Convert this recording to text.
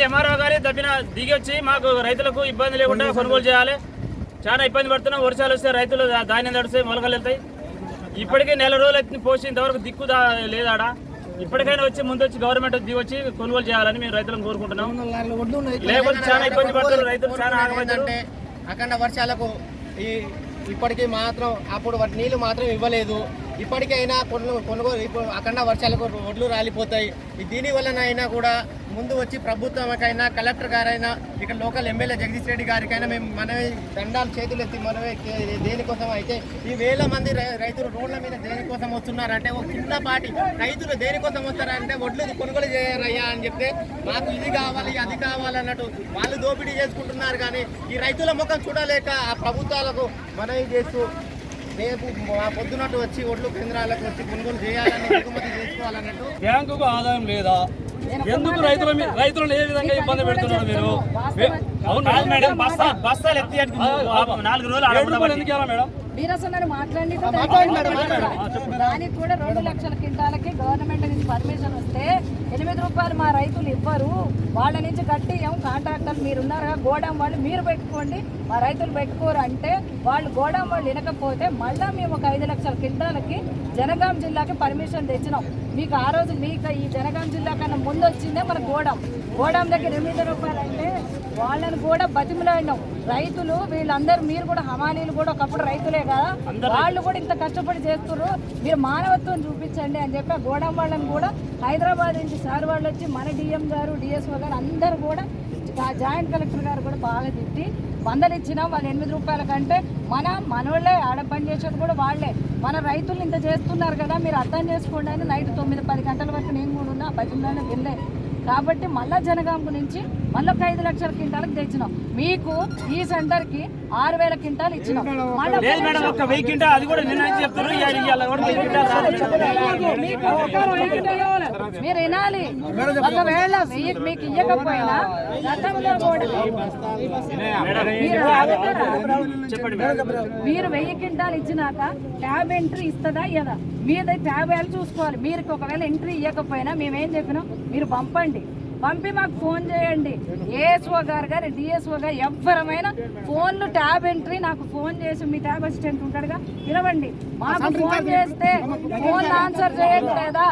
MRO గారి దిగి వచ్చి మాకు రైతులకు ఇబ్బంది లేకుండా కొనుగోలు చేయాలి. చాలా ఇబ్బంది పడుతున్నాం. వర్షాలు వస్తే రైతులు ధాన్యం తడిస్తే మొలకలు వెళ్తాయి. ఇప్పటికే నెల రోజులు అయితే పోసి ఇంతవరకు దిక్కు లేదాడ. ఇప్పటికైనా వచ్చి ముందు వచ్చి గవర్నమెంట్ దిగి వచ్చి కొనుగోలు చేయాలని మేము రైతులను కోరుకుంటున్నాం. లేకపోతే చాలా ఇబ్బంది పడుతున్నారు రైతులు. చాలా ఆగమైందంటే అఖండ వర్షాలకు ఇప్పటికీ మాత్రం అప్పుడు నీళ్లు మాత్రం ఇవ్వలేదు. ఇప్పటికైనా కొనుగోలు ఇప్పుడు అఖండ వర్షాలకు ఒడ్లు రాలిపోతాయి. దీనివల్లనైనా కూడా ముందు వచ్చి ప్రభుత్వమైనా కలెక్టర్ గారైనా ఇక్కడ లోకల్ ఎమ్మెల్యే జగదీష్ రెడ్డి గారికైనా మేము మనమే దండాలు చేతులు ఎత్తి మనమే దేనికోసం అయితే ఈ వేల మంది రైతులు రోడ్ల మీద దేనికోసం వస్తున్నారంటే ఒక చిన్నపాటి రైతులు దేనికోసం వస్తారంటే ఒడ్లు కొనుగోలు చేయరయ్యా అని చెప్తే మాకు ఇది కావాలి అది కావాలన్నట్టు వాళ్ళు దోపిడీ చేసుకుంటున్నారు. కానీ ఈ రైతుల ముఖం చూడలేక ఆ ప్రభుత్వాలకు మనవి చేస్తూ రేపు పొద్దునట్టు వచ్చి ఒడ్లు కేంద్రాలకు వచ్చి కొనుగోలు చేయాలని దిగుమతి చేసుకోవాలన్నట్టు. బ్యాంకుకు ఆదాయం లేదా? ఎందుకు రైతులను ఏ విధంగా ఇబ్బంది పెడుతున్నారు మీరు? మేడం బస్తాలు ఎత్తి 4 రోజులు ఎందుకు మేడం? వీరసన్న మాట్లాడి దానికి కూడా 2 లక్షల క్వింటాలకి గవర్నమెంట్ నుంచి పర్మిషన్ వస్తే 8 రూపాయలు మా రైతులు ఇవ్వరు. వాళ్ళ నుంచి కట్టి కాంట్రాక్టర్లు మీరున్నారా గోడాం వాళ్ళు మీరు పెట్టుకోండి మా రైతులు పెట్టుకోరు అంటే వాళ్ళు గోడాం వాళ్ళు వినకపోతే మళ్ళీ మేము ఒక 5 లక్షల క్వింటాలకి జనగాం జిల్లాకి పర్మిషన్ తెచ్చినాం. మీకు ఆ రోజు మీకు ఈ జనగాం జిల్లా కన్నా ముందు వచ్చిందే మన గోడాం దగ్గర 8 రూపాయలు అంటే వాళ్ళని కూడా బతిమలాడినాం. రైతులు వీళ్ళందరూ మీరు కూడా హమాలీలు కూడా ఒకప్పుడు రైతులే కదా, వాళ్ళు కూడా ఇంత కష్టపడి చేస్తున్నారు, మీరు మానవత్వం చూపించండి అని చెప్పి ఆ గోడాం వాళ్ళని కూడా హైదరాబాద్ నుంచి సార్ వాళ్ళు వచ్చి మన డిఎం గారు డిఎస్ఓ గారు అందరూ కూడా జాయింట్ కలెక్టర్ గారు కూడా బాగా తిట్టి వందలు ఇచ్చినాం. వాళ్ళు 8 రూపాయల కంటే మనోళ్ళే ఆడ పని చేసేది కూడా వాళ్ళే. మన రైతులు ఇంత చేస్తున్నారు కదా మీరు అర్థం చేసుకోండి అని నైట్ 9-10 గంటల వరకు నేను కూడా ఉన్నా భజనలోనే వెళ్ళే. కాబట్టి మళ్ళా జనగాంకు నుంచి మళ్ళీ ఒక 5 లక్షల క్వింటాలకు తెచ్చినాం. మీకు ఈ సెంటర్ కి 6,000 క్వింటాలు ఇచ్చినాం. మీరు వినాలి. ఒకవేళ మీకు ఇవ్వకపోయినా గతంలో మీరు 1000 క్వింటాలు ఇచ్చినాక ట్యాబ్ ఎంట్రీ ఇస్తుందా ఇవ్వదా? మీద ట్యాబ్ వేలు చూసుకోవాలి. మీరు ఒకవేళ ఎంట్రీ ఇవ్వకపోయినా మేమేం చెప్పినాం మీరు పంపి మాకు ఫోన్ చేయండి. ఏఎస్ఓ గారు కానీ డిఎస్ఓ గారు ఎవరమైనా ఫోన్లు ట్యాబ్ ఎంట్రీ నాకు ఫోన్ చేసి మీ ట్యాబ్ అసిస్టెంట్ ఉంటాడుగా పిలవండి. మాకు ఫోన్ చేస్తే ఫోన్ ఆన్సర్ చేయట్లేదా?